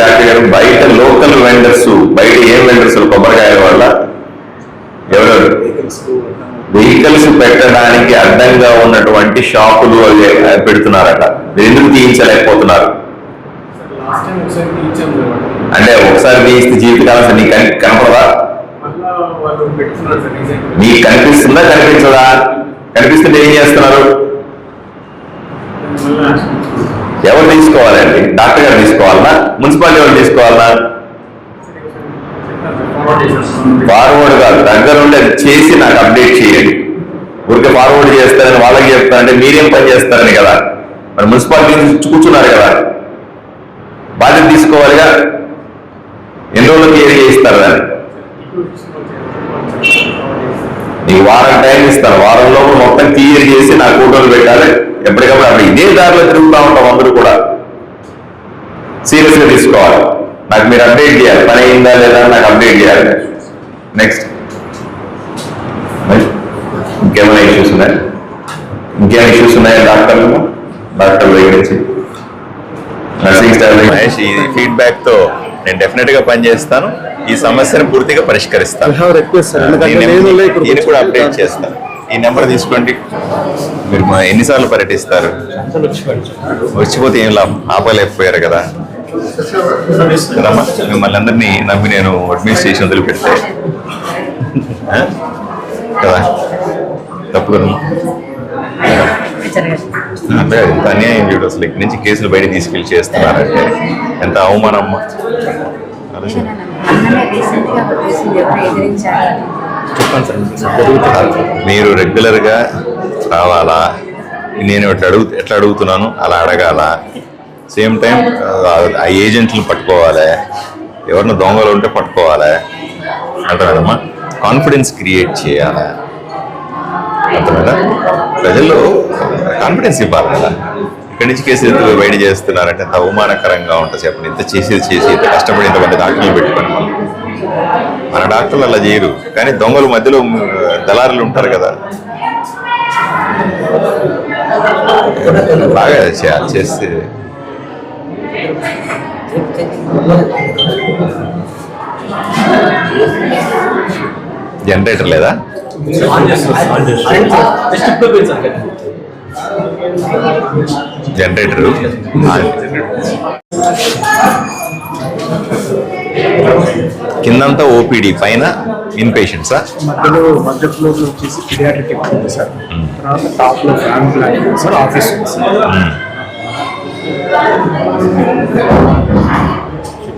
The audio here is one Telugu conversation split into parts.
డాక్టర్ గారు, బయట లోకల్ వెండర్స్, బయట ఏం వెండర్స్ కొబ్బరికాయల వల్ల ఎవరు వెహికల్స్ పెట్టడానికి అడ్డంగా ఉన్నటువంటి షాపులు అవి పెడుతున్నారట. ఎందుకు తీయించలేకపోతున్నారు? అంటే ఒకసారి తీయిస్తే జీవితకాలం నీకు కనపడదా? మీకు కనిపిస్తుందా కనిపించదా? కనిపిస్తుంటే ఏం చేస్తున్నారు? ఎవరు తీసుకోవాలండి? డాక్టర్ గారు తీసుకోవాలన్నా, మున్సిపాలిటీ వాళ్ళు తీసుకోవాలన్నా? ఫార్వర్డ్ కాదు, దగ్గర ఉండి అది చేసి నాకు అప్డేట్ చేయండి. ఊరికే ఫార్వర్డ్ చేస్తారని వాళ్ళకి చెప్తారంటే మీరేం పని చేస్తారని కదా. మరి మున్సిపాలిటీ కూర్చున్నారు కదా, బాధ్యత తీసుకోవాలిగా. ఎన్ని రోజులు క్లియర్ చేయిస్తారు దాన్ని? నీకు వారం టైం ఇస్తాను, వారం లోపు మొత్తం క్లియర్ చేసి నాకు ఫోటోలు పెట్టాలి. ఎప్పటికప్పుడు అప్పుడు ఇదే దారిలో తిరుగుతూ ఉంటాం అందరూ కూడా. సీరియస్గా తీసుకోవాలి. నాకు మీరు అప్డేట్ చేయాలి, పని అయిందా లేదా నాకు అప్డేట్ చేయాలి. నెక్స్ట్ ఇంకేమైనా ఇష్యూస్ ఉన్నాయా? ఇంకేమైనా ఇష్యూస్ ఉన్నాయా డాక్టర్లు దగ్గర నుంచి? నర్సింగ్ స్టాఫ్ మహేష్, ఈ ఫీడ్బ్యాక్ తో నేను డెఫినెట్ గా పనిచేస్తాను. ఈ సమస్యను పూర్తిగా పరిష్కరిస్తాను. దీన్ని కూడా అప్డేట్ చేస్తాను. ఈ నెంబర్ తీసుకోండి. మీరు ఎన్నిసార్లు పర్యటిస్తారు? వచ్చిపోతే ఏం లాభం, ఆపలేకపోయారు కదా. మిమ్మల్ని అందరినీ నమ్మి నేను అడ్మినిస్ట్రేషన్ వదిలిపెడితే కదా తప్పు కదా. అంటే ఎంత అన్యాయం చూడు అసలు. ఇక్కడి నుంచి కేసులు బయట తీసుకెళ్ళి చేస్తున్నారంటే ఎంత అవమానం అమ్మా. మీరు రెగ్యులర్గా రావాలా? నేను ఎట్లా అడుగుతున్నాను అలా అడగాల. సేమ్ టైం ఆ ఏజెంట్లను పట్టుకోవాలి, ఎవరిన దొంగలు ఉంటే పట్టుకోవాలి. అంటారమ్మా, కాన్ఫిడెన్స్ క్రియేట్ చేయాలి. అర్థమైనా? ప్రజల్లో కాన్ఫిడెన్స్ ఇవ్వాలి కదా. ఇక్కడి నుంచి కేసులు బయట చేస్తున్నారంటే ఎంత అవమానకరంగా ఉంటుంది చెప్పండి. ఇంత చేసి ఇంత కష్టపడి ఇంతమంది డాక్టర్లు పెట్టుకొని మన డాక్టర్లు అలా చేయరు. కానీ దొంగలు మధ్యలో దళారులు ఉంటారు కదా, బాగా చేయాలి. చేస్తే జనరేటర్ లేదా? జనరేటర్ కిందంతా ఓపీడీ, పైన ఇన్ పేషెంట్సా? మధ్య ఫ్లోర్ లో వచ్చేసి పీడియాట్రిక్ ఉంది సార్. తర్వాత టాప్ లో ఫ్యామిలీ ప్లానింగ్ ఉంది సార్, ఆఫీస్ ఉంది సార్.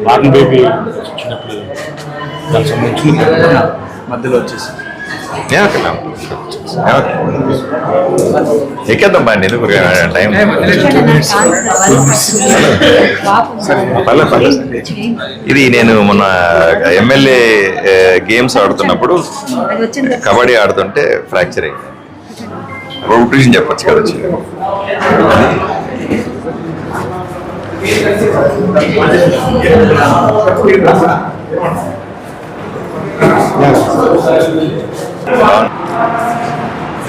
బార్న్ బేబీ చిన్నప్పుడు దానికి సంబంధించిన మధ్యలో వచ్చేసి ఎక్కేద్దాం బాండి. ఎందుకు టైం ఇది నేను మొన్న ఎమ్మెల్యే గేమ్స్ ఆడుతున్నప్పుడు కబడ్డీ ఆడుతుంటే ఫ్రాక్చర్ అయింది. న్యూట్రిషన్ చెప్పచ్చు కదా.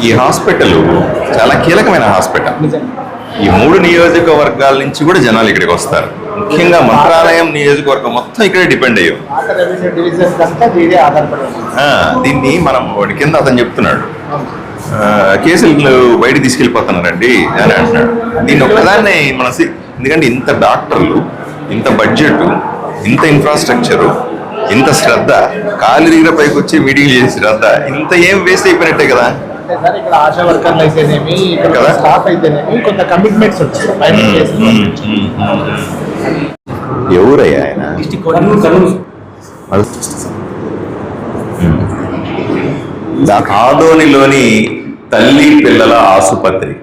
ఈ హాస్పిటల్ చాలా కీలకమైన హాస్పిటల్. ఈ 3 నియోజకవర్గాల నుంచి కూడా జనాలు ఇక్కడికి వస్తారు. ముఖ్యంగా మంత్రాలయం నియోజకవర్గం మొత్తం ఇక్కడే డిపెండ్ అయ్యాం. దీన్ని మనం వాడి కింద అతను చెప్తున్నాడు, కేసులు బయట తీసుకెళ్ళిపోతున్నారండి అని అంటున్నాడు. దీన్ని ఒక్కదాన్ని మన ఎందుకంటే ఇంత డాక్టర్లు, ఇంత బడ్జెట్, ఇంత ఇన్ఫ్రాస్ట్రక్చరు, ఇంత శ్రద్ధ, కాలు దగ్గర పైకి వచ్చి మీటింగ్ చేసే శ్రద్ధ, ఇంత ఏం వేస్ట్ అయిపోయినట్టే కదా. ఇక్కడ ఆశా వర్కర్లు అయితేనేమి, ఇక్కడ స్టాఫ్ అయితేనేమి కొంత కమిట్మెంట్స్ ఉంటాయి. ఎవరయ్యా ఆయన? ఆదోనిలోని తల్లి పిల్లల ఆసుపత్రి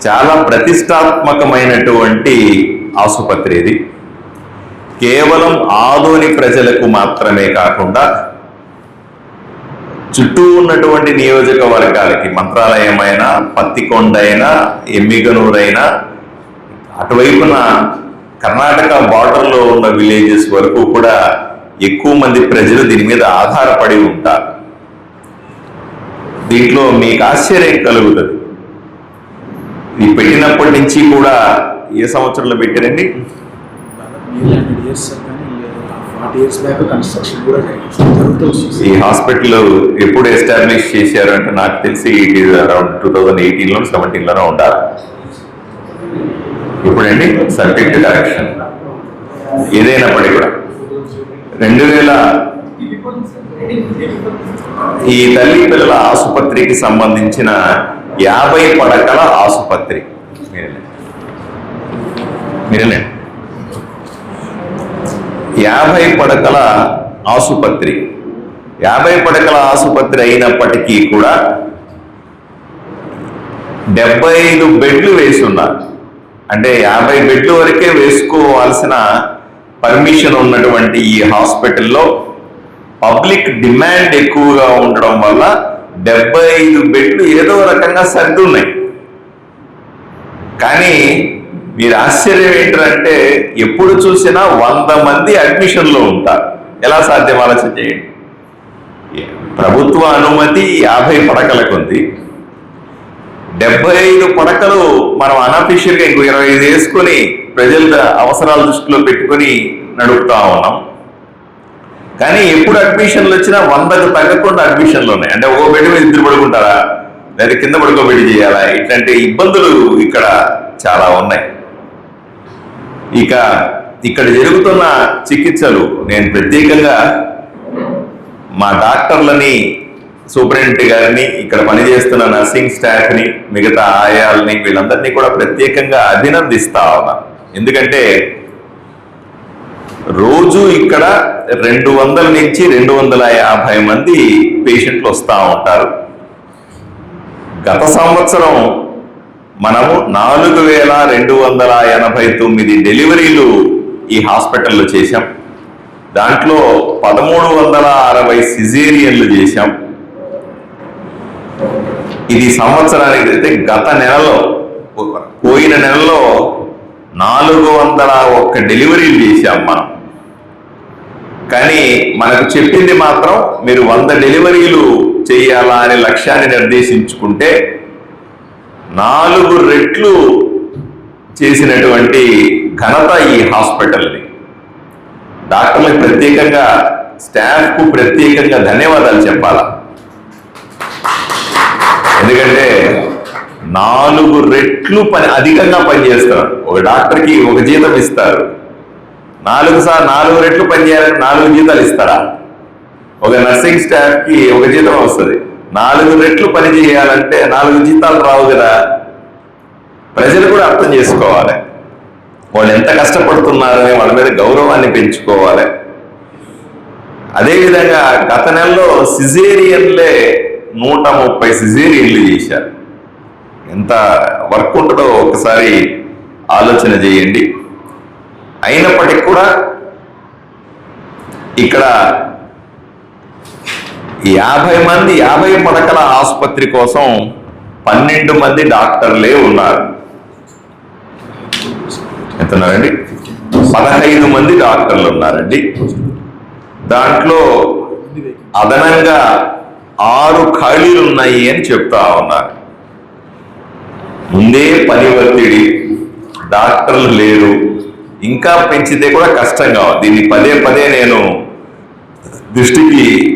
చాలా ప్రతిష్టాత్మకమైనటువంటి ఆసుపత్రి. ఇది కేవలం ఆదోని ప్రజలకు మాత్రమే కాకుండా చుట్టూ ఉన్నటువంటి నియోజకవర్గాలకి, మంత్రాలయమైనా, పత్తికొండ అయినా, ఎమ్మిగనూరైనా, అటువైపున కర్ణాటక బార్డర్లో ఉన్న విలేజెస్ వరకు కూడా ఎక్కువ మంది ప్రజలు దీని మీద ఆధారపడి ఉంటారు. దీంట్లో మీకు ఆశ్చర్యం కలుగుతుంది. ఇది పెట్టినప్పటి నుంచి కూడా ఏ సంవత్సరంలో పెట్టారండి? ఇయర్స్ సార్, కానీ 40 years బ్యాక్ కన్స్ట్రక్షన్ కూడా జరుగుతూ వస్తుంది. ఈ హాస్పిటల్ ఎప్పుడు ఎస్టాబ్లిష్ చేశారు అంటే నాకు తెలిసి ఇట్ ఈస్ అరౌండ్ 2018లో 17లోనే ఉండాలి. ఇప్పుడండి సబ్జెక్ట్ కరెక్షన్ ఏదైనప్పటికీ కూడా 2000 ఈ తల్లి పిల్లల ఆసుపత్రికి సంబంధించిన 50 పడకల ఆసుపత్రి మీరేనే 50 పడకల ఆసుపత్రి 50 పడకల ఆసుపత్రి అయినప్పటికీ కూడా 75 బెడ్లు వేసి ఉన్నారు. అంటే 50 బెడ్లు వరకే వేసుకోవాల్సిన పర్మిషన్ ఉన్నటువంటి ఈ హాస్పిటల్లో పబ్లిక్ డిమాండ్ ఎక్కువగా ఉండడం వల్ల 75 బెడ్లు ఏదో రకంగా సర్దున్నాయి. కానీ మీరు ఆశ్చర్యం ఏంటంటే ఎప్పుడు చూసినా 100 మంది అడ్మిషన్లో ఉంటారు. ఎలా సాధ్యం ఆలోచన చేయండి. ప్రభుత్వ అనుమతి 50 పడకలకు ఉంది. 75 పడకలు మనం అనఫిషియల్గా ఇంకో 25 వేసుకొని ప్రజల అవసరాల దృష్టిలో పెట్టుకొని నడుపుతా ఉన్నాం. కానీ ఎప్పుడు అడ్మిషన్లు వచ్చినా 100కు తగ్గకుండా అడ్మిషన్లు ఉన్నాయి. అంటే ఒక బెడ్ మీద 2 పడుకుంటారా, లేదా కింద పడుకోబెట్టి చేయాలా, ఇట్లాంటి ఇబ్బందులు ఇక్కడ చాలా ఉన్నాయి. ఇక ఇక్కడ జరుగుతున్న చికిత్సలు నేను ప్రత్యేకంగా మా డాక్టర్లని, సూపరింటెండెంట్ గారిని, ఇక్కడ పనిచేస్తున్న నర్సింగ్ స్టాఫ్ని, మిగతా ఆయాల్ని, వీళ్ళందరినీ కూడా ప్రత్యేకంగా అభినందిస్తా ఉన్నా. ఎందుకంటే రోజు ఇక్కడ 200 నుంచి 250 మంది పేషెంట్లు వస్తూ ఉంటారు. గత సంవత్సరం మనము 4289 డెలివరీలు ఈ హాస్పిటల్లో చేశాం. దాంట్లో 1360 సిజేరియన్లు చేశాం. ఇది సంవత్సరానికి అయితే గత నెలలో, పోయిన నెలలో 401 డెలివరీలు చేశాం మనం. కానీ మనకు చెప్పింది మాత్రం మీరు 100 డెలివరీలు చేయాలా అనే లక్ష్యాన్ని నిర్దేశించుకుంటే 4 రెట్లు చేసినటువంటి ఘనత ఈ హాస్పిటల్ది. డాక్టర్లకు ప్రత్యేకంగా, స్టాఫ్కు ప్రత్యేకంగా ధన్యవాదాలు చెప్పాలా. ఎందుకంటే 4 రెట్లు అధికంగా పనిచేస్తారు. ఒక డాక్టర్కి ఒక జీతం ఇస్తారు, 4 రెట్లు పనిచేయాలంటే 4 జీతాలు ఇస్తారా? ఒక నర్సింగ్ స్టాఫ్కి ఒక జీతం వస్తుంది, 4 రెట్లు పని చేయాలంటే 4 జీతాలు రావు కదా. ప్రజలు కూడా అర్థం చేసుకోవాలి వాళ్ళు ఎంత కష్టపడుతున్నారని, వాళ్ళ మీద గౌరవాన్ని పెంచుకోవాలి. అదేవిధంగా గత నెలలో సిజేరియన్లే 130 సిజేరియన్లు చేశారు. ఎంత వర్క్ ఉంటుందో ఒకసారి ఆలోచన చేయండి. అయినప్పటికీ కూడా ఇక్కడ 50 పడకల ఆసుపత్రి కోసం 12 మంది డాక్టర్లే ఉన్నారు. ఎంతున్నారండి? 15 మంది డాక్టర్లు ఉన్నారండి. దాంట్లో అదనంగా 6 ఖాళీలు ఉన్నాయి అని చెప్తా ఉన్నారు. ముందే పని ఒత్తిడి, డాక్టర్లు లేరు, ఇంకా పెంచితే కూడా కష్టంగా. దీన్ని పదే నేను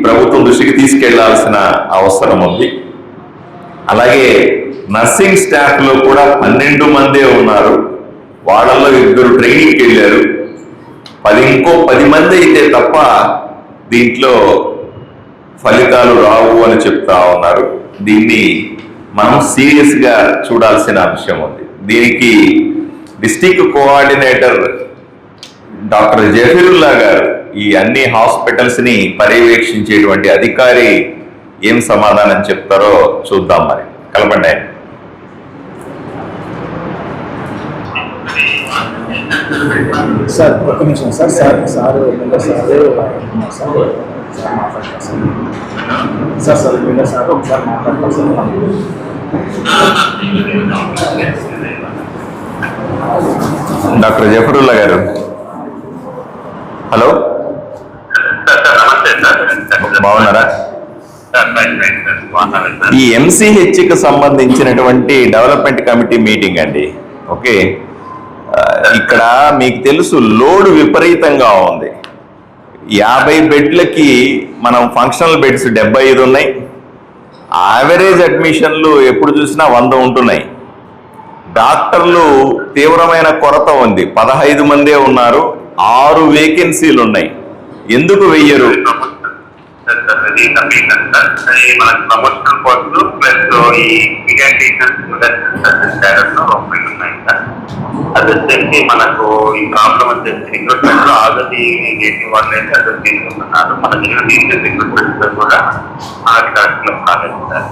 ప్రభుత్వం దృష్టికి తీసుకెళ్లాల్సిన అవసరం ఉంది. అలాగే నర్సింగ్ స్టాఫ్ లో కూడా 12 మందే ఉన్నారు. వాళ్ళల్లో 2 ట్రైనింగ్కి వెళ్ళారు. ఇంకో 10 మంది అయితే తప్ప దీంట్లో ఫలితాలు రావు అని చెప్తా ఉన్నారు. దీన్ని మనం సీరియస్గా చూడాల్సిన అంశం ఉంది. దీనికి డిస్ట్రిక్ట్ కోఆర్డినేటర్ డాక్టర్ జఫీరుల్లా గారు, ఈ అన్ని హాస్పిటల్స్ ని పర్యవేక్షించేటువంటి అధికారి ఏం సమాధానం చెప్తారో చూద్దాం. మరి కలపండి. సార్ ఒక్క నిమిషం సార్. సార్ ఒకసారి మాట్లాడతాం సార్. డాక్టర్ జఫరుల్లా గారు, హలో, బాగున్నారా? ఈ ఎంసీహెచ్కి సంబంధించినటువంటి డెవలప్మెంట్ కమిటీ మీటింగ్ అండి. ఓకే, ఇక్కడ మీకు తెలుసు లోడ్ విపరీతంగా ఉంది. 50 బెడ్లకి మనం ఫంక్షనల్ బెడ్స్ 75 ఉన్నాయి. యావరేజ్ అడ్మిషన్లు ఎప్పుడు చూసినా 100 ఉంటున్నాయి. డాక్టర్లు తీవ్రమైన కొరత ఉంది. 15 మందే ఉన్నారు. 6 వేకెన్సీలు ఉన్నాయి. ఎందుకు వెయ్యరు? మనకు ప్రమోషనల్ కోర్సులు ప్లస్ ఈ పీడియాట్రిషియన్స్ ఉన్నాయి సార్. అది వచ్చేసి మనకు ఈ ప్రాబ్లం వచ్చేసి రిక్రూట్మెంట్ లో ఆల్రెడీ గేటింగ్ వాళ్ళు అయితే అది తీసుకుంటున్నారు. మన దగ్గర టీచర్ రిక్రూట్మెంట్ లో కూడా మనకి కరెక్ట్ కాలేదు సార్.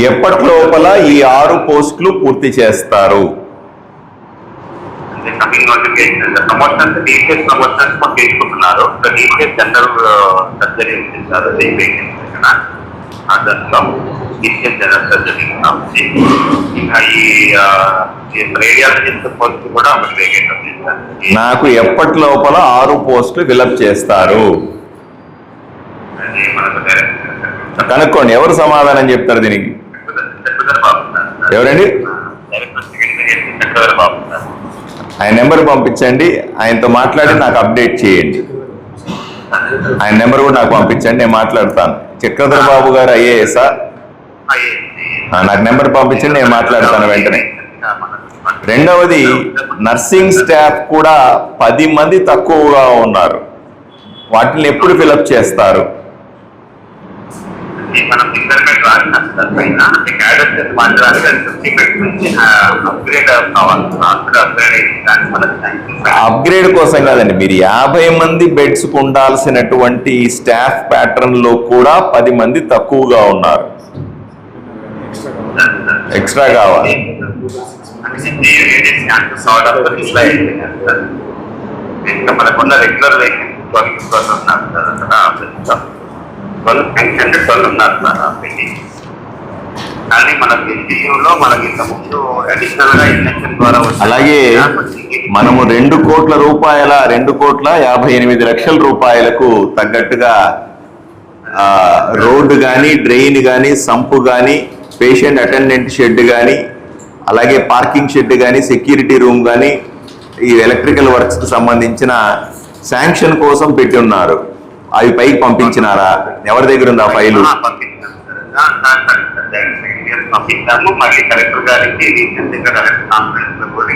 ఎప్పటి లోపల ఈ 6 పోస్టులు పూర్తి చేస్తారు? Coming notification promotions teachers promotions కూడా తీసుకుంటున్నారు. టీచర్స్ జనరల్ సర్జరీ ఉంటుంది సార్. దాంట్లో టీచర్స్ జనరల్ సర్జరీ ఇంకా ఈ రేడియాలజిస్ట్ పోస్ట్ కూడా ఒకటి వేకెంట్ ఉంది సార్. నాకు ఎప్పటి లోపల 6 పోస్టులు ఫిలప్ చేస్తారు? అది మనకు డైరెక్ట్ కనుక్కోండి. ఎవరు సమాధానం చెప్తారు దీనికి? ఎవరండి? డైరెక్టర్ బాబు సార్. ఆయన నెంబర్ పంపించండి. ఆయనతో మాట్లాడి నాకు అప్డేట్ చేయండి. ఆయన నెంబర్ కూడా నాకు పంపించండి, నేను మాట్లాడతాను. చక్రధర బాబు గారు ఐఏఎస్ఆ? నాకు నెంబర్ పంపించండి, నేను మాట్లాడతాను వెంటనే. రెండవది, నర్సింగ్ స్టాఫ్ కూడా 10 మంది తక్కువగా ఉన్నారు. వాటిని ఎప్పుడు ఫిలప్ చేస్తారు? మనం ఇంటర్మీడియట్ రాసినాం సార్ పైన క్యాడర్స్ మాట్లాడాలి. అప్గ్రేడ్ కావాలి. అప్గ్రేడ్ కోసం కాదండి, మీరు 50 మంది బెడ్స్ ఉండాల్సినటువంటి స్టాఫ్ ప్యాటర్న్ లో కూడా 10 మంది తక్కువగా ఉన్నారు. ఎక్స్ట్రా కావాలి. ఇంకా మనకున్న రెగ్యులర్ వేకెన్సీ 12 ఉన్నారు సార్. 12 ఉన్నారు సార్. కానీ మనకి ఎస్టీయూలో మనకి ఇంత ముందు అడిషనల్ గా ఎలక్షన్ ద్వారా అలాగే మనము 2 కోట్ల రూపాయల 2,58,00,000 రూపాయలకు తగ్గట్టుగా రోడ్డు కానీ, డ్రైన్ కానీ, సంపు కానీ, పేషెంట్ అటెండెంట్ షెడ్ కానీ, అలాగే పార్కింగ్ షెడ్ కానీ, సెక్యూరిటీ రూమ్ కానీ, ఈ ఎలక్ట్రికల్ వర్క్స్ కి సంబంధించిన శాంక్షన్ కోసం పెట్టి ఉన్నారు. అవి పైకి పంపించినారా? ఎవరి దగ్గర ఉంది ఆ ఫైలు? పంపించాము. మళ్ళీ కలెక్టర్ గారికి కలెక్టర్ కాన్ఫరెన్స్ లో కూడా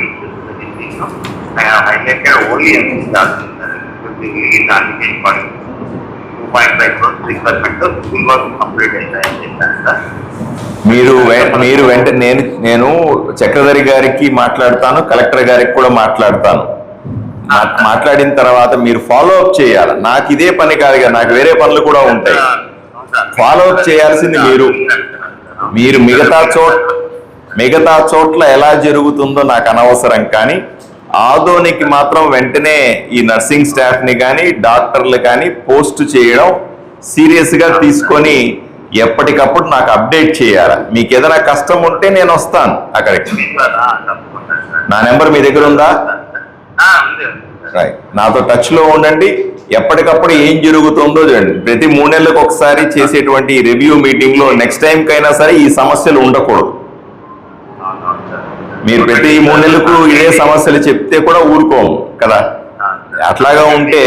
ఓన్లీ దానికి 2.5 crores requirement full work complete అయ్యాయని చెప్పాను సార్. మీరు వెంటనే నేను చక్రధరి గారికి మాట్లాడతాను, కలెక్టర్ గారికి కూడా మాట్లాడతాను. మాట్లాడిన తర్వాత మీరు ఫాలో అప్ చేయాలి. నాకు ఇదే పని కాదు కదా, నాకు వేరే పనులు కూడా ఉంటాయి. ఫాలో అప్ చేయాల్సింది మీరు మిగతా చోట్ల ఎలా జరుగుతుందో నాకు అనవసరం. కానీ ఆదోనికి మాత్రం వెంటనే ఈ నర్సింగ్ స్టాఫ్ ని కానీ, డాక్టర్లు కానీ పోస్ట్ చేయడం సీరియస్ గా తీసుకొని ఎప్పటికప్పుడు నాకు అప్డేట్ చేయాలి. మీకు ఏదైనా కష్టం ఉంటే నేను వస్తాను అక్కడికి. నా నెంబర్ మీ దగ్గర ఉందా? రైట్, నాతో టచ్ లో ఉండండి. ఎప్పటికప్పుడు ఏం జరుగుతుందో చూడండి. ప్రతి 3 నెలలకు ఒకసారి చేసేటువంటి రివ్యూ మీటింగ్ లో నెక్స్ట్ టైం కైనా సరే ఈ సమస్యలు ఉండకూడదు. మీరు ప్రతి 3 నెలలకు ఇదే సమస్యలు చెప్తే కూడా ఊరుకోము కదా. అట్లాగా ఉంటే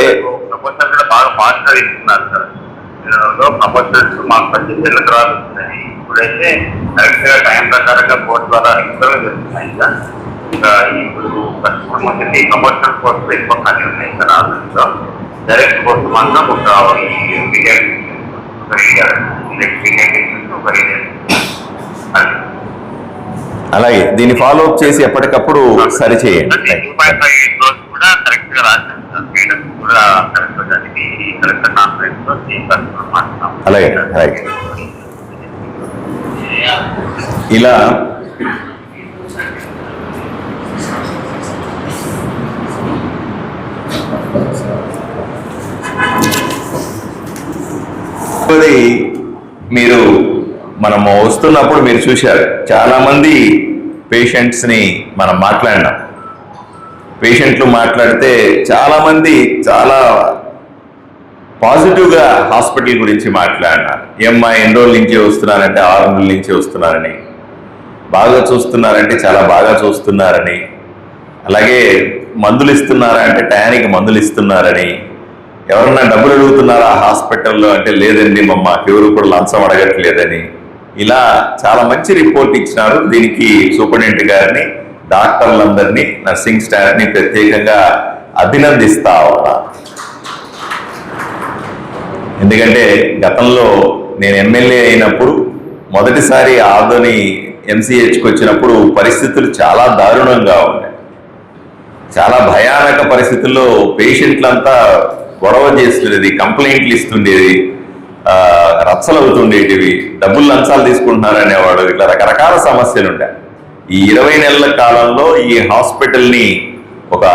బాగా ఫాస్ట్ గా ఇస్తున్నారు సార్. ప్రపోజల్స్ మాకు 10 నెలలకు రాస్తున్నాయి. ఇప్పుడైతే కరెక్ట్ గా టైం ప్రకారంగా కోర్టు ద్వారా రెగ్యులర్ జరుగుతున్నాయి సార్. ఇంకా ఇప్పుడు కమర్షియల్ కోర్సులు ఎక్కువ ఖాళీ ఉన్నాయి సార్. ఆంధ్రలో డైరెక్ట్ కోర్సు మాత్రం అలాగే దీన్ని ఫాలో అప్ చేసి ఎప్పటికప్పుడు సరి చేయండి. 2.5 crores కూడా కరెక్ట్ గా రాశాను సార్. మేడం కూడా కరెక్ట్ దానికి కరెక్ట్ కాన్ఫరెన్స్ లో మాట్లాడుతున్నాం. అలాగే రైట్. ఇలా మీరు మనము వస్తున్నప్పుడు మీరు చూశారు, చాలా మంది పేషెంట్స్ ని మనం మాట్లాడినాం. పేషెంట్లు మాట్లాడితే చాలా మంది చాలా పాజిటివ్ గా హాస్పిటల్ గురించి మాట్లాడినారు. ఏమ్మా ఎన్ని రోజుల నుంచి వస్తున్నారంటే 6 నెలల నుంచి వస్తున్నారని, బాగా చూస్తున్నారంటే చాలా బాగా చూస్తున్నారని, అలాగే మందులు ఇస్తున్నారా అంటే టయానికి మందులు ఇస్తున్నారని, ఎవరన్నా డబ్బులు అడుగుతున్నారా హాస్పిటల్లో అంటే లేదండి మాకు ఎవరు కూడా లంచం అడగట్లేదని, ఇలా చాలా మంచి రిపోర్ట్ ఇచ్చినారు. దీనికి సూపరింటెండెంట్ గారిని, డాక్టర్లందరినీ, నర్సింగ్ స్టాఫ్ని ప్రత్యేకంగా అభినందిస్తా ఉన్నా. ఎందుకంటే గతంలో నేను ఎమ్మెల్యే అయినప్పుడు మొదటిసారి ఆదోని ఎంసీహెచ్కి వచ్చినప్పుడు పరిస్థితులు చాలా దారుణంగా ఉన్నాయి. చాలా భయానక పరిస్థితుల్లో పేషెంట్లంతా గొడవ చేస్తుండేది, కంప్లైంట్లు ఇస్తుండేది, రచ్చలవుతుండేటివి, డబ్బులు లంచాలు తీసుకుంటున్నారు అనేవాడు. ఇట్లా రకరకాల సమస్యలు ఉంటాయి. ఈ 20 నెలల కాలంలో ఈ హాస్పిటల్ని ఒక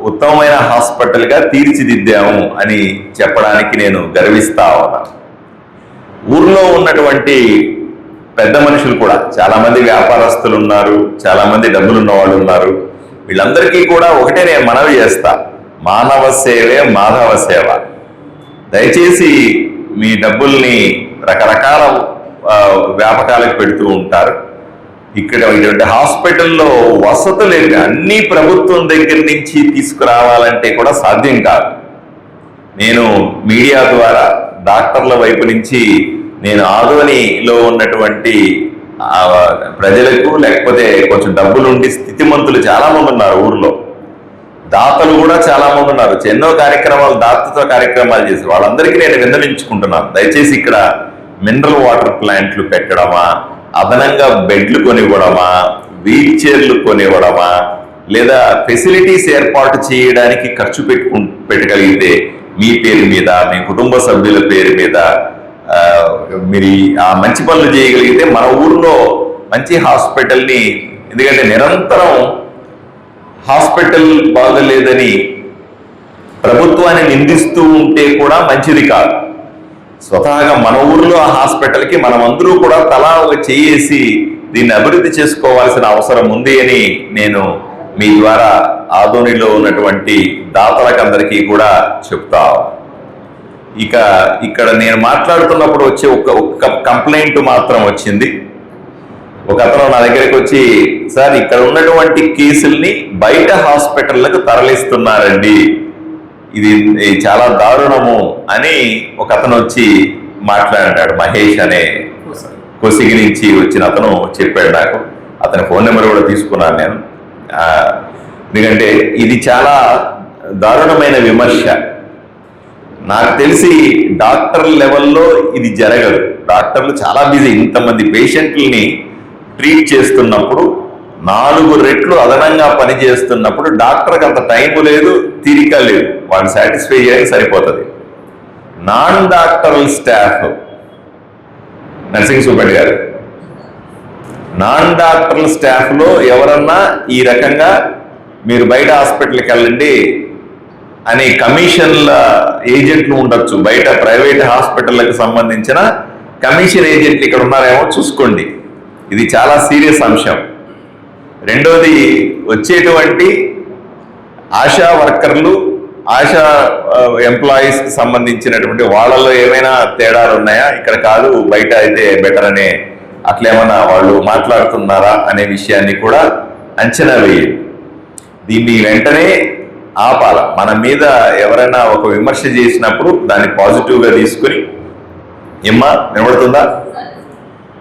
ఉత్తమమైన హాస్పిటల్గా తీర్చిదిద్దాము అని చెప్పడానికి నేను గర్విస్తా ఉన్నాను. ఊర్లో ఉన్నటువంటి పెద్ద మనుషులు కూడా, చాలా మంది వ్యాపారస్తులు ఉన్నారు, చాలా మంది డబ్బులున్న వాళ్ళు ఉన్నారు. వీళ్ళందరికీ కూడా ఒకటే నేను మనవి చేస్తా, మానవ సేవే మాధవ సేవ. దయచేసి మీ డబ్బుల్ని రకరకాల వ్యాపకాలకు పెడుతూ ఉంటారు. ఇక్కడ ఇటువంటి హాస్పిటల్లో వసతులు అన్ని ప్రభుత్వం దగ్గర నుంచి తీసుకురావాలంటే కూడా సాధ్యం కాదు. నేను మీడియా ద్వారా డాక్టర్ల వైపు నుంచి నేను ఆదోనిలో ఉన్నటువంటి ప్రజలకు, లేకపోతే కొంచెం డబ్బులుండి స్థితిమంతులు చాలా మంది ఉన్నారు ఊర్లో, దాతలు కూడా చాలా మంది ఉన్నారు, ఎన్నో కార్యక్రమాలు దాతతో కార్యక్రమాలు చేసి వాళ్ళందరికీ నేను విన్నవించుకుంటున్నాను. దయచేసి ఇక్కడ మినరల్ వాటర్ ప్లాంట్లు పెట్టడమా, అదనంగా బెడ్లు కొనివ్వడమా, వీల్ చైర్లు కొనివ్వడమా, లేదా ఫెసిలిటీస్ ఏర్పాటు చేయడానికి ఖర్చు పెట్టగలిగితే మీ పేరు మీద, మీ కుటుంబ సభ్యుల పేరు మీద మీరు ఆ మంచి పనులు చేయగలిగితే మన ఊర్లో మంచి హాస్పిటల్ని, ఎందుకంటే నిరంతరం హాస్పిటల్ బాగలేదని ప్రభుత్వాన్ని నిందిస్తూ ఉంటే కూడా మంచిది కాదు. స్వతహాగా మన ఊర్లో ఆ హాస్పిటల్కి మనమందరూ కూడా తలా ఒక చేసి దీన్ని అభివృద్ధి చేసుకోవాల్సిన అవసరం ఉంది అని నేను మీ ద్వారా ఆదోనిలో ఉన్నటువంటి దాతలకందరికీ కూడా చెప్తా. ఇక ఇక్కడ నేను మాట్లాడుతున్నప్పుడు వచ్చే ఒక్క కంప్లైంట్ మాత్రం వచ్చింది. ఒక అతను నా దగ్గరికి వచ్చి, సార్ ఇక్కడ ఉన్నటువంటి కేసుల్ని బయట హాస్పిటళ్లకు తరలిస్తున్నారండి, ఇది చాలా దారుణము అని ఒక అతను వచ్చి మాట్లాడాడు. మహేష్ అనే కొసిగి నుంచి వచ్చిన అతను చెప్పాడు నాకు. అతని ఫోన్ నెంబర్ కూడా తీసుకున్నాను నేను. ఎందుకంటే ఇది చాలా దారుణమైన విమర్శ. నాకు తెలిసి డాక్టర్ లెవెల్లో ఇది జరగదు. డాక్టర్లు చాలా బిజీ, ఇంతమంది పేషెంట్లని ట్రీట్ చేస్తున్నప్పుడు 4 రెట్లు అదనంగా పనిచేస్తున్నప్పుడు డాక్టర్కి అంత టైం లేదు, తీరిక లేదు, వాళ్ళు సాటిస్ఫై చేయడానికి సరిపోతుంది. Non doctoral staff, nursing superintendent గారు, నాన్ డాక్టరల్ స్టాఫ్లో ఎవరన్నా ఈ రకంగా మీరు బయట హాస్పిటల్కి వెళ్ళండి అని కమిషన్ల ఏజెంట్లు ఉండొచ్చు, బయట ప్రైవేట్ హాస్పిటల్లకు సంబంధించిన కమిషన్ ఏజెంట్లు ఇక్కడ ఉన్నారేమో చూసుకోండి. ఇది చాలా సీరియస్ అంశం. రెండోది, వచ్చేటువంటి ఆశా వర్కర్లు, ఆశా ఎంప్లాయీస్కి సంబంధించినటువంటి వాళ్ళలో ఏమైనా తేడాలు ఉన్నాయా, ఇక్కడ కాదు బయట అయితే బెటర్ అనే అట్లేమన్నా వాళ్ళు మాట్లాడుతున్నారా అనే విషయాన్ని కూడా అంచనా వేయాలి. దీన్ని వెంటనే ఆపాల. మన మీద ఎవరైనా ఒక విమర్శ చేసినప్పుడు దాన్ని పాజిటివ్గా తీసుకొని, ఏమ్మా వినబడుతుందా,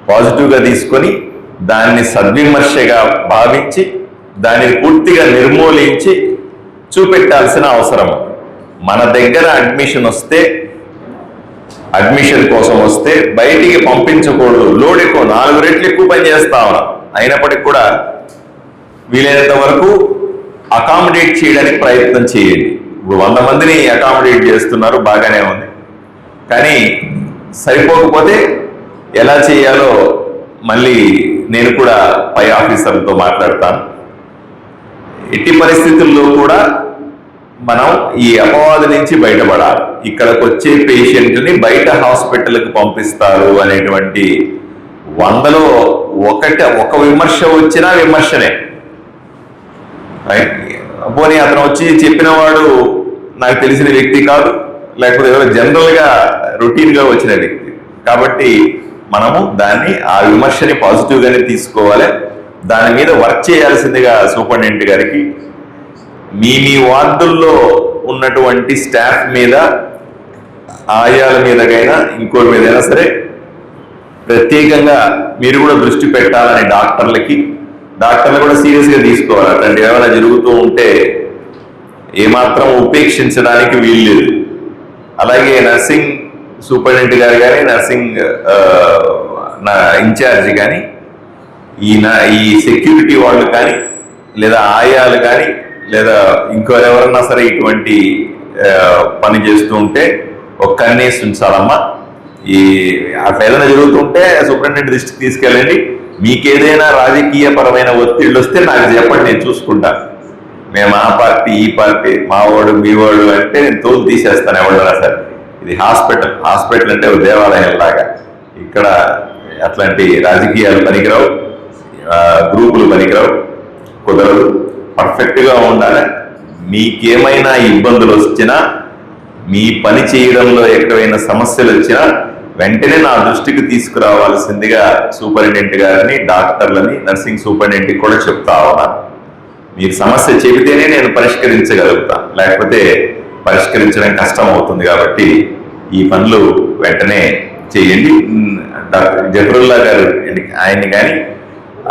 పాజిటివ్గా తీసుకొని దాన్ని సద్విమర్శగా భావించి దానిని పూర్తిగా నిర్మూలించి చూపెట్టాల్సిన అవసరం. మన దగ్గర అడ్మిషన్ కోసం వస్తే బయటికి పంపించకూడదు. లోడ్ ఎక్కువ, 4 రెట్లు ఎక్కువ పని చేస్తా ఉన్నాం, అయినప్పటికీ కూడా వీలైనంత వరకు అకామిడేట్ చేయడానికి ప్రయత్నం చేయండి. ఇప్పుడు 100 మందిని అకామిడేట్ చేస్తున్నారు, బాగానే ఉంది, కానీ సరిపోకపోతే ఎలా చేయాలో మళ్ళీ నేను కూడా పై ఆఫీసర్లతో మాట్లాడతాను. ఎట్టి పరిస్థితుల్లో కూడా మనం ఈ అపవాదు నుంచి బయటపడాలి. ఇక్కడికి వచ్చే పేషెంట్ని బయట హాస్పిటల్కి పంపిస్తారు అనేటువంటి 100లో ఒక విమర్శ వచ్చినా విమర్శనే. పోనీ అతను వచ్చి చెప్పిన వాడు నాకు తెలిసిన వ్యక్తి కాదు, లేకపోతే ఎవరో జనరల్గా రొటీన్గా వచ్చిన వ్యక్తి. కాబట్టి మనము ఆ విమర్శని పాజిటివ్గానే తీసుకోవాలి. దాని మీద వర్క్ చేయాల్సిందిగా సూపరింటెండెంట్ గారికి, మీ వార్డుల్లో ఉన్నటువంటి స్టాఫ్ మీద, ఆయాల మీదకైనా ఇంకోటి మీదైనా సరే ప్రత్యేకంగా మీరు కూడా దృష్టి పెట్టాలని డాక్టర్లు కూడా సీరియస్గా తీసుకోవాలి. అట్లాంటి ఏమైనా జరుగుతూ ఉంటే ఏమాత్రం ఉపేక్షించడానికి వీల్లేదు. అలాగే నర్సింగ్ సూపరింటెండెంట్ గారు కానీ, నర్సింగ్ నా ఇన్ఛార్జ్ కానీ, ఈ సెక్యూరిటీ వాళ్ళు కానీ, లేదా ఆయాలు కానీ, లేదా ఇంకెవరన్నా సరే ఇటువంటి పని చేస్తూ ఉంటే ఒక కన్నేసి ఉంచాలమ్మా. అట్లా ఏదైనా జరుగుతుంటే సూపరింటెండెంట్ దృష్టికి తీసుకెళ్ళండి. మీకేదైనా రాజకీయ పరమైన ఒత్తిళ్ళు వస్తే నాకు చెప్పండి, నేను చూసుకుంటాను. మేము ఆ పార్టీ ఈ పార్టీ, మా వాడు మీ వాడు అంటే నేను తోలు తీసేస్తాను ఎవడన్నా సరే. ఇది హాస్పిటల్ అంటే ఒక దేవాలయం లాగా. ఇక్కడ అట్లాంటి రాజకీయాలు పనికిరావు, గ్రూపులు పనికిరావు, కుదరదు. పర్ఫెక్ట్గా ఉండాలి. మీకేమైనా ఇబ్బందులు వచ్చినా, మీ పని చేయడంలో ఎక్కడైనా సమస్యలు వచ్చినా వెంటనే నా దృష్టికి తీసుకురావాల్సిందిగా సూపరింటెండెంట్ గారిని, డాక్టర్లని, నర్సింగ్ సూపరింటెండెంట్కి కూడా చెప్తా ఉన్నాను. మీరు సమస్య చెబితేనే నేను పరిష్కరించగలుగుతా, లేకపోతే పరిష్కరించడం కష్టం అవుతుంది. కాబట్టి ఈ పనులు వెంటనే చేయండి. డాక్టర్ జఫరుల్లా గారు ఆయన్ని కానీ,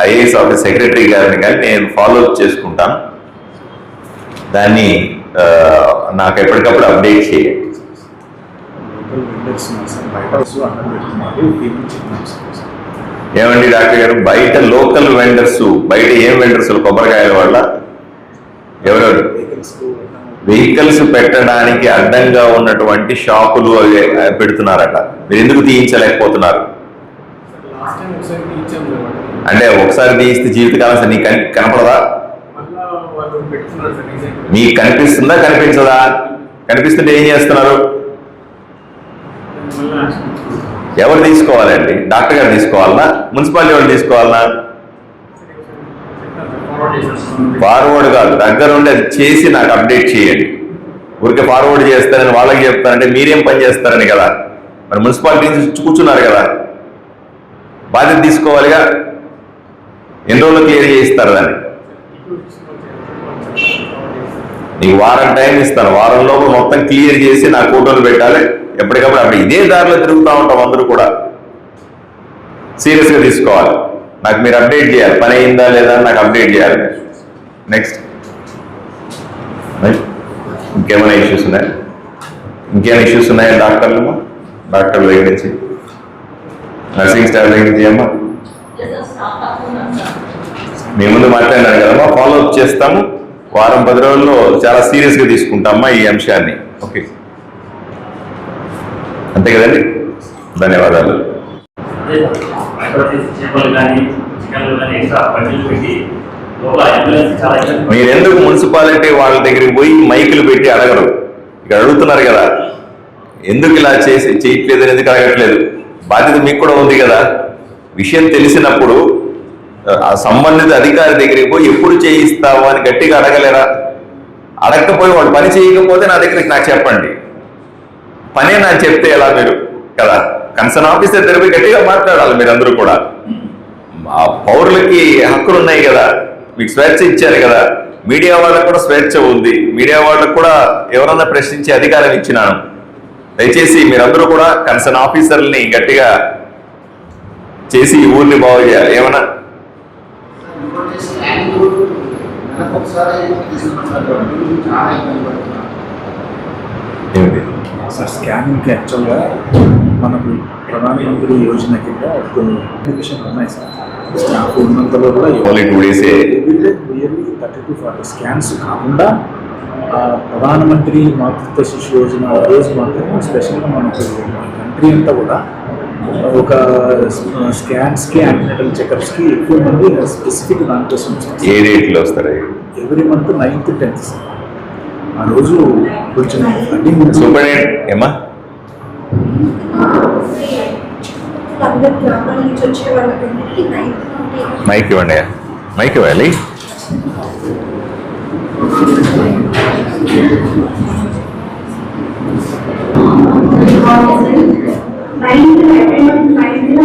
ఐఏఎస్ ఆఫీస్ సెక్రటరీ గారిని కానీ నేను ఫాలోఅప్ చేసుకుంటాను. దాన్ని నాకు ఎప్పటికప్పుడు అప్డేట్ చేయండి. ఏమండి డాక్టర్ గారు, బయట లోకల్ వెండర్స్, బయట ఏం వెండర్స్? కొబ్బరికాయల వాళ్ళ ఎవరెవరు వెహికల్స్ పెట్టడానికి అడ్డంగా ఉన్నటువంటి షాపులు పెడుతున్నారట. మీరు ఎందుకు తీయించలేకపోతున్నారు? అంటే ఒకసారి తీయిస్తే జీవితకాలం నీకు కనపడదా? మీకు కనిపిస్తుందా, కనిపించదా? కనిపిస్తుంటే ఏం చేస్తున్నారు? ఎవరు తీసుకోవాలండి? డాక్టర్ గారు తీసుకోవాలనా, మున్సిపాలిటీ వాళ్ళు తీసుకోవాలనా? ఫార్వర్డ్ కాదు, దగ్గరుండి అది చేసి నాకు అప్డేట్ చేయండి. ఊరికే ఫార్వర్డ్ చేస్తారని వాళ్ళకి చెప్తారంటే మీరేం పని చేస్తారని కదా. మరి మున్సిపాలిటీ నుంచి కూర్చున్నారు కదా, బాధ్యత తీసుకోవాలిగా. ఎన్ని రోజులు క్లియర్ చేయిస్తారు దాన్ని? నీకు వారం టైం ఇస్తాను. వారం లోపు మొత్తం క్లియర్ చేసి నా ఫోటోలు పెట్టాలి. ఎప్పటికప్పుడు అప్పుడు ఇదే దారిలో తిరుగుతూ ఉంటాం అందరూ కూడా. సీరియస్గా తీసుకోవాలి. నాకు మీరు అప్డేట్ చేయాలి, పని అయిందా లేదా నాకు అప్డేట్ చేయాలి. నెక్స్ట్ ఇంకేమైనా ఇష్యూస్ ఉన్నాయా? ఇంకేమైనా ఇష్యూస్ ఉన్నాయా డాక్టర్ల దగ్గర నుంచి, నర్సింగ్ స్టాఫ్ దగ్గర నుంచి? అమ్మా మీ ముందు మాట్లాడినారు కదమ్మా, ఫాలోఅప్ చేస్తాము. వారం 10 రోజుల్లో చాలా సీరియస్గా తీసుకుంటామమ్మా ఈ అంశాన్ని. ఓకే, అంతే కదండి. ధన్యవాదాలు. మీరెందుకు మున్సిపాలిటీ వాళ్ళ దగ్గరికి పోయి మైకులు పెట్టి అడగరు? ఇక్కడ అడుగుతున్నారు కదా, ఎందుకు ఇలా చేయట్లేదు, ఎందుకు అడగట్లేదు? బాధ్యత మీకు కూడా ఉంది కదా. విషయం తెలిసినప్పుడు ఆ సంబంధిత అధికారి దగ్గరికి పోయి ఎప్పుడు చేయిస్తావు అని గట్టిగా అడగలేరా? అడగకపోయి వాళ్ళు పని చేయకపోతే నా దగ్గరికి నాకు చెప్పండి. పనే నాకు చెప్తే ఎలా మీరు కదా? కన్సర్న్ ఆఫీసర్ దగ్గర గట్టిగా మాట్లాడాలి మీరందరూ కూడా. ఆ పౌరులకి హక్కులు ఉన్నాయి కదా, మీకు స్వేచ్ఛ ఇచ్చారు కదా. మీడియా వాళ్ళకు కూడా స్వేచ్ఛ ఉంది. మీడియా వాళ్ళకు కూడా ఎవరన్నా ప్రశ్నించే అధికారం ఇచ్చినాను. దయచేసి మీరందరూ కూడా కన్సర్న్ ఆఫీసర్ని గట్టిగా చేసి ఈ ఊరిని బాగు చేయాలి. ఏమన్నా సార్, స్కానింగ్కి యాక్చువల్గా మనకు ప్రధానమంత్రి యోజన కింద కొన్ని అప్లికేషన్లు ఉన్నాయి సార్. స్టాఫ్ ఉన్నంతలో కూడా 2 days 30 to 40 స్కాన్స్ కాకుండా ప్రధానమంత్రి మాతృత్వ శిశు యోజన రోజు మాత్రం స్పెషల్గా మనకు కంట్రీ అంతా కూడా ఒక స్కాన్స్కి, యాంటీనేటల్ చెకప్స్కి ఎక్కువ మంది స్పెసిఫిక్ దానికోసం ఏ డేట్లో వస్తారు? Every month 9th, 10th sir. ఆ రోజు కొంచెం సూపరింటెండెంట్ ఏమా మైక్ ఇవ్వండి, మైక్ ఇవ్వాలి.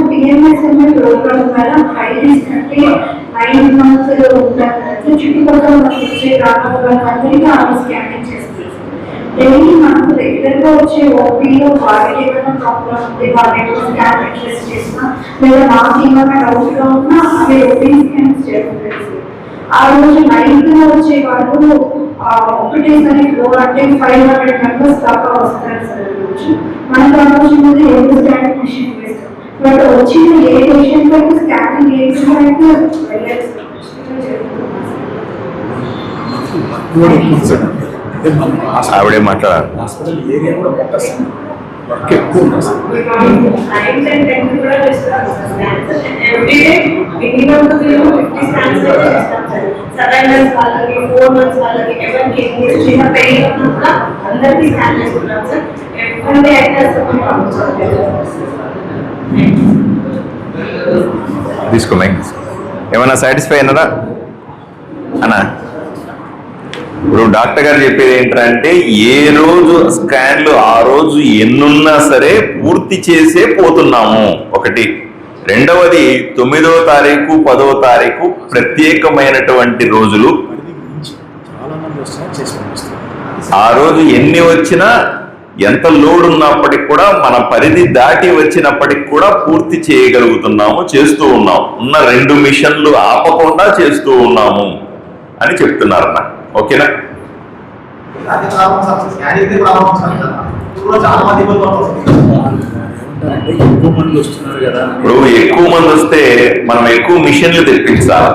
PMS ప్రోగ్రామ్ ద్వారా 5 months ఉంటారు. చుట్టుపక్కల వచ్చే గ్రామాలకు అందరికీ ఆమె స్కానింగ్ చేస్తారు. డైలీ మనకు రెగ్యులర్గా వచ్చే ఓపీలో వాళ్ళకి ఏమైనా ప్రాబ్లం ఉంటే వాళ్ళకి స్కాన్ టెస్ట్ చేసినా లేదా మాకు ఏమైనా డౌట్గా ఉన్నా అవి ఓపీ స్కాన్స్ చేస్తారు. ఆ రోజు నైట్గా వచ్చే వాళ్ళు ఒకటేసారి ఫ్లోర్ అంటే 500 మెంబర్స్ దాకా వస్తారు సార్. రోజు మనకు ఆలోచన 2 స్కానింగ్ మిషన్ వేస్తాం. బట్ వచ్చిన ఏ పేషెంట్ వరకు స్కానింగ్ అయితే వెళ్ళాలి సార్. ఆవిడే మాట్లాడాలి. హాస్పిటల్ ఏరియా కూడా పట్టేస్తాం, వర్క్ ఎక్కువ ఉంటుంది సార్. తీసుకో మైక్. ఏమన్నా సాటిస్ఫై అయినారా అన్నా? ఇప్పుడు డాక్టర్ గారు చెప్పేది ఏంటంటే ఏ రోజు స్కాన్లు ఆ రోజు ఎన్నున్నా సరే పూర్తి చేసే పోతున్నాము. ఒకటి. రెండవది 9వ తారీఖు 10వ తారీఖు ప్రత్యేకమైనటువంటి రోజులు. చాలా మంది వస్తున్నారు, చేసి పంపిస్తారు. ఆ రోజు ఎన్ని వచ్చినా ఎంత లోడ్ ఉన్నప్పటికి కూడా మన పరిధి దాటి వచ్చినప్పటికి కూడా పూర్తి చేయగలుగుతున్నాము, చేస్తూ ఉన్నాం. ఉన్న 2 మిషన్లు ఆపకుండా చేస్తూ ఉన్నాము అని చెప్తున్నారు అన్న. ఓకేనా? ఎక్కువ మంది వస్తున్నారు కదా. ఇప్పుడు ఎక్కువ మంది వస్తే మనం ఎక్కువ మిషన్లు తెప్పించాలి,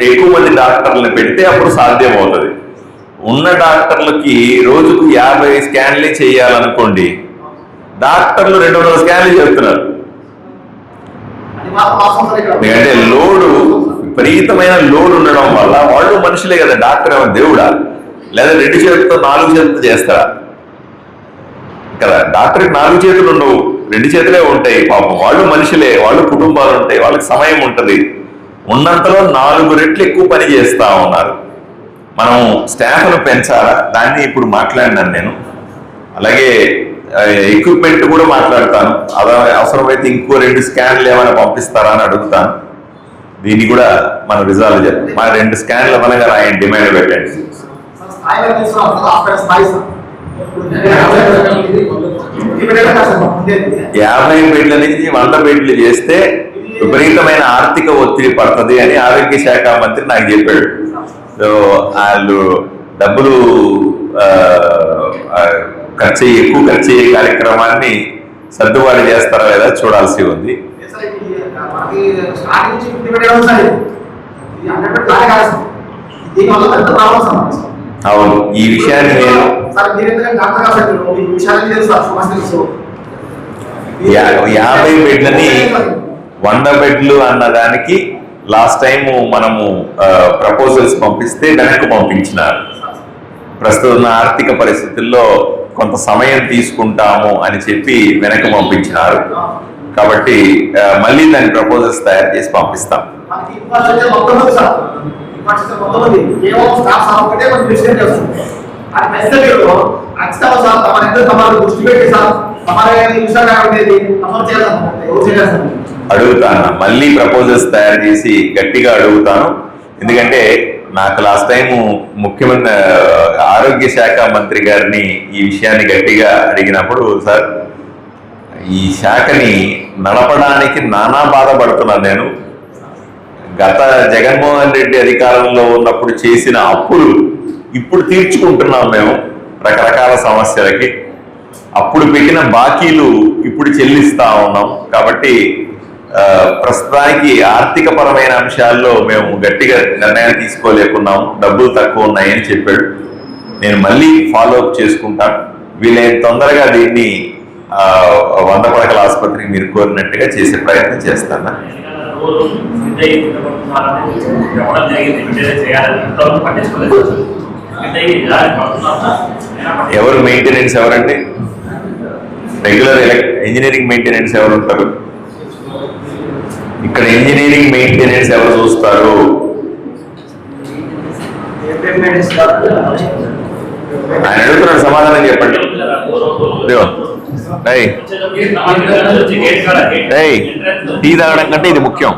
ఎక్కువ మంది డాక్టర్లను పెడితే అప్పుడు సాధ్యం అవుతుంది. ఉన్న డాక్టర్లకి రోజుకు 50 స్కాన్లే చేయాలనుకోండి, డాక్టర్లు 200 స్కాన్లు చేస్తున్నారు. ఎందుకంటే లోడు విపరీతమైన లోడ్ ఉండడం వల్ల వాళ్ళు మనుషులే కదా, డాక్టర్ ఏమో దేవుడా లేదా 2 చేతులతో 4 చేతులతో చేస్తారా కదా? డాక్టర్కి 4 చేతులు ఉండవు, 2 చేతులే ఉంటాయి. పాపం వాళ్ళు మనుషులే, వాళ్ళు కుటుంబాలు ఉంటాయి, వాళ్ళకి సమయం ఉంటుంది. ఉన్నంతలో 4 రెట్లు ఎక్కువ పని చేస్తా ఉన్నారు. మనం స్టాఫ్ను పెంచాలా, దాన్ని ఇప్పుడు మాట్లాడినాను నేను. అలాగే ఎక్విప్మెంట్ కూడా మాట్లాడతాను. అలా అవసరమైతే ఇంకో 2 స్కాన్లు ఏమైనా పంపిస్తారా అని అడుగుతాను. దీన్ని కూడా మనం రిజాల్వ్ చేద్దాం. మా 2 స్కాన్లు అనగా ఆయన డిమాండ్ పెట్టండి. 50 బెడ్ల నుంచి 100 బెడ్లు చేస్తే విపరీతమైన ఆర్థిక ఒత్తిడి పడుతుంది అని ఆరోగ్య శాఖ మంత్రి నాకు చెప్పాడు. సో వాళ్ళు డబ్బులు ఎక్కువ ఖర్చు అయ్యే కార్యక్రమాన్ని సర్దుబాటు చేస్తారా లేదా చూడాల్సి ఉంది. అవును, ఈ విషయాన్ని నేను 50 బెడ్లని 100 బెడ్లు అన్నదానికి లాస్ట్ టైము మనము ప్రపోజల్స్ పంపిస్తే వెనక్కి పంపించినారు. ప్రస్తుతం ఆర్థిక పరిస్థితుల్లో కొంత సమయం తీసుకుంటాము అని చెప్పి వెనక్కి పంపించినారు. కాబట్టి మళ్ళీ దాని ప్రపోజల్స్ తయారు చేసి పంపిస్తాం. అడుగుతాను, మళ్ళీ ప్రపోజల్స్ తయారు చేసి గట్టిగా అడుగుతాను. ఎందుకంటే నాకు లాస్ట్ టైము ముఖ్యమంత్రి ఆరోగ్య శాఖ మంత్రి గారిని ఈ విషయాన్ని గట్టిగా అడిగినప్పుడు, సార్ ఈ శాఖని నడపడానికి నానా బాధపడుతున్నాను నేను. గత జగన్మోహన్ రెడ్డి అధికారంలో ఉన్నప్పుడు చేసిన అప్పులు ఇప్పుడు తీర్చుకుంటున్నాం మేము రకరకాల సమస్యలకి. అప్పుడు పెట్టిన బాకీలు ఇప్పుడు చెల్లిస్తా ఉన్నాం. కాబట్టి ప్రస్తుతానికి ఆర్థిక పరమైన అంశాల్లో మేము గట్టిగా నిర్ణయం తీసుకోలేకున్నాము, డబ్బులు తక్కువ ఉన్నాయని చెప్పాడు. నేను మళ్ళీ ఫాలోఅప్ చేసుకుంటాను. వీలైన తొందరగా దీన్ని 100 పడకల ఆసుపత్రికి మీరు కోరినట్టుగా చేసే ప్రయత్నం చేస్తాను. ఎవరు మెయింటెనెన్స్ ఎవరండి? రెగ్యులర్ ఇంజనీరింగ్ మెయింటెనెన్స్ ఎవరు ఉంటారు ఇక్కడ? ఇంజనీరింగ్ మెయింటెనెన్స్ ఎవరు చూస్తారు? ఆయన అడుగుతున్నాడు, సమాధానం చెప్పండి. టీ తాగడం కంటే ఇది ముఖ్యం.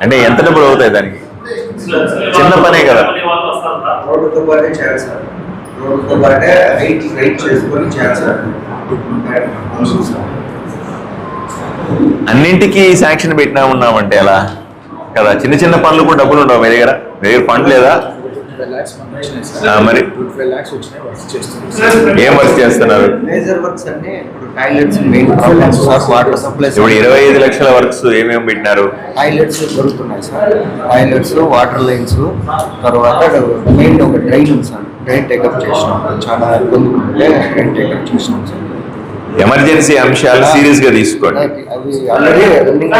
అంటే ఎంత డబ్బులు అవుతాయి దానికి? చిన్న పనే కదా. రోడ్డుతో పాటే చేయాలి సార్, రోడ్డుతో పాటే రైట్ చేసుకొని చేయాలి సార్. అన్నింటికి శాంక్షన్ పెట్టినా ఉన్నామంటే ఎలా కదా? చిన్న చిన్న పనులు కూడా డబ్బులు ఉండవు మీ దగ్గర ఫండ్ లేదా? 25 lakhs ఫండ్ వచ్చినాయి సార్. మరి 25 lakhs వచ్చినాయి, వర్క్ చేస్తున్నాం. ఏం వర్క్ చేస్తున్నారు? మేజర్ వర్క్స్ అన్ని ఇప్పుడు toilets main problems sir, water supply. ఇప్పుడు 25 లక్షల వర్క్స్ ఏమేమి పెట్టినారు? టాయిలెట్స్ జరుగుతున్నాయి సార్, టాయిలెట్స్, వాటర్ లైన్స్, తర్వాత మెయిన్ ఒక డ్రైన్ ఉంది సార్, డ్రైన్ టేకప్ చేసినాం. చాలా ఇబ్బంది ఉంటే డ్రైన్ టేకప్ చేసినాం సార్. ఎమర్జెన్సీ అంశాలు సీరియస్ గా తీసుకోండి. అవి ఆల్రెడీ రన్నింగ్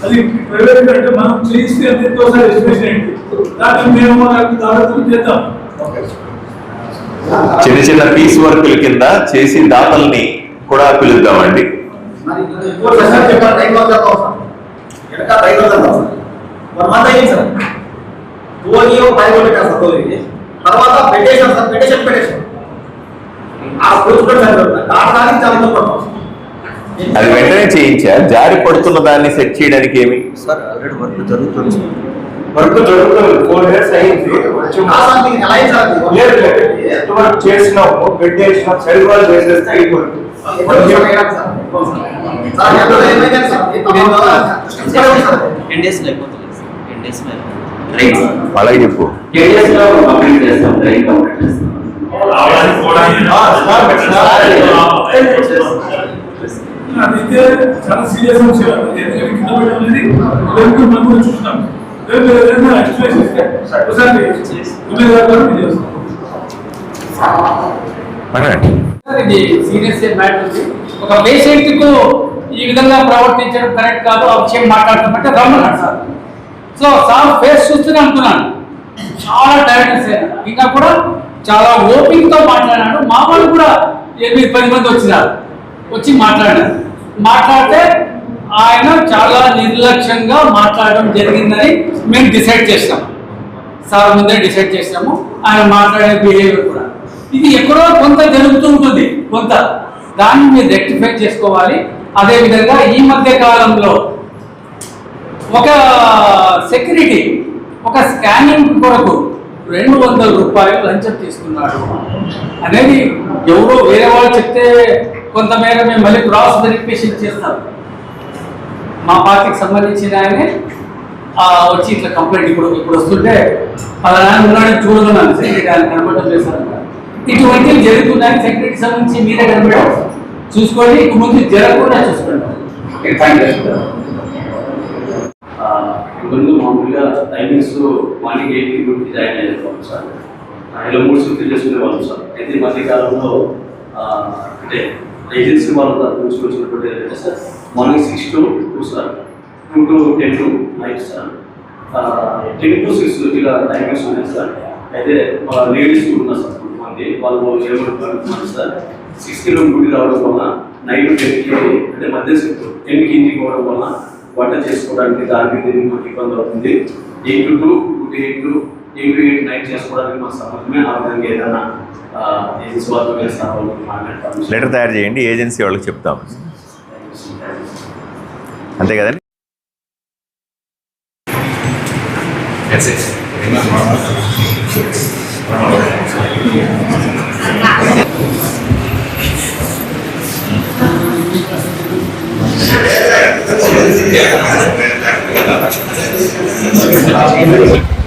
అది ప్రైవేట్ అంటే మనం చేయిస్తే ఎంతోసారి ఎస్టిమేషన్ ఏంటి దాన్ని మేము దాదాపు చేద్దాం. చిన్న చిన్న పీస్ వర్కుల కింద చేసి దాతల్ని కూడా పిలుద్దామండి. తర్వాత పెట్టేసాం సార్, పెట్టేసాం అది వెంటనే చేయించా. జారి పడుతున్న దాన్ని సెట్ చేయడానికి ఏమి? సార్ ఆల్రెడీ వర్క్ జరుగుతుంది సార్. వర్క్ జరుగుతుంది, 4 years అయింది. ఎంతవరకు చేసినాము, బెడ్ వేసినాం, సైడ్ వాల్ చేసేస్తే అయిపోయింది. అలాగే చెప్పు. అదైతే చాలా సీరియస్ అంశం. ఎందుకంటే కింద పెట్టడం అనేది మనం కూడా చూస్తున్నాం. ఇది సీరియస్ మ్యాటర్. ఒక పేషెంట్ కు ఈ విధంగా ప్రవర్తించడం కరెక్ట్ కాదు, ఆ విషయం మాట్లాడటం రమ్మన్నాడు సార్. సో సార్ ఫేస్ చూస్తూనే అనుకున్నాను, చాలా టైర్డ్నెస్ అయినా ఇంకా కూడా చాలా ఓపిక తో మాట్లాడాను. మా వాళ్ళు కూడా 8-10 మంది వచ్చినారు, వచ్చి మాట్లాడితే ఆయన చాలా నిర్లక్ష్యంగా మాట్లాడడం జరిగిందని మేము డిసైడ్ చేసాం. సార్ ముందే డిసైడ్ చేసాము. ఆయన మాట్లాడే బిహేవియర్ కూడా ఇది ఎక్కడో కొంత జరుగుతూ ఉంటుంది, కొంత దాన్ని మీరు రెక్టిఫై చేసుకోవాలి. అదేవిధంగా ఈ మధ్య కాలంలో ఒక సెక్యూరిటీ ఒక స్కానింగ్ కొరకు 200 రూపాయలు లంచం తీసుకున్నాడు అనేది ఎవరో వేరే వాళ్ళు చెప్తే కొంతమేర మేము మళ్ళీ క్రాస్ వెరిఫికేషన్ చేస్తాం. మా పార్టీకి సంబంధించిన ఆయనే వచ్చి ఇట్లా కంప్లైంట్ ఇప్పుడు వస్తుంటే అలా ఉన్నాడని చూడగలను సెక్రటరీ ఆయన కనబడటం చేశారు. ఇటువంటివి జరుగుతున్నాయని సెక్రటరీకి సంబంధించి మీరే కనబడారు, చూసుకోండి. ఇక ముందు జరగకుండా చూసుకోండి. ముందు మామూలుగా టైమింగ్స్ మార్నింగ్ 8 జాయిన్ అయ్యేవాళ్ళం సార్. ఇలా 3 షిఫ్ట్లు చేసుకునేవాళ్ళం సార్. అయితే ఈ మధ్యకాలంలో అంటే ఏజెన్సీ వాళ్ళ నుంచి వచ్చినటువంటి ఏంటంటే sir, morning 6 to 2 sir, 2 to 10 to night sir, 10 to 6 ఇలా టైమింగ్స్ ఉన్నాయి సార్. అయితే లేడీస్ ఉన్నారు సార్ కొంతమంది, వాళ్ళు ఏమంటున్నారు సార్, 6కి డ్యూటీ రావడం వల్ల నైట్ 10కి అంటే మధ్య 10కి ఇంటికి పోవడం వల్ల వంట చేసుకోవడానికి దానికి దీనికి మాకు ఇబ్బంది అవుతుంది. 8 to 2, 8 to 8 నైట్ చేసుకోవడానికి మాకు సంబంధమే. ఆ విధంగా ఏదైనా ఏజెన్సీ వాళ్ళతో మాట్లాడతాం, లెటర్ తయారు చేయండి, ఏజెన్సీ వాళ్ళకి చెప్తాం. అంతే కదండి. Yeah.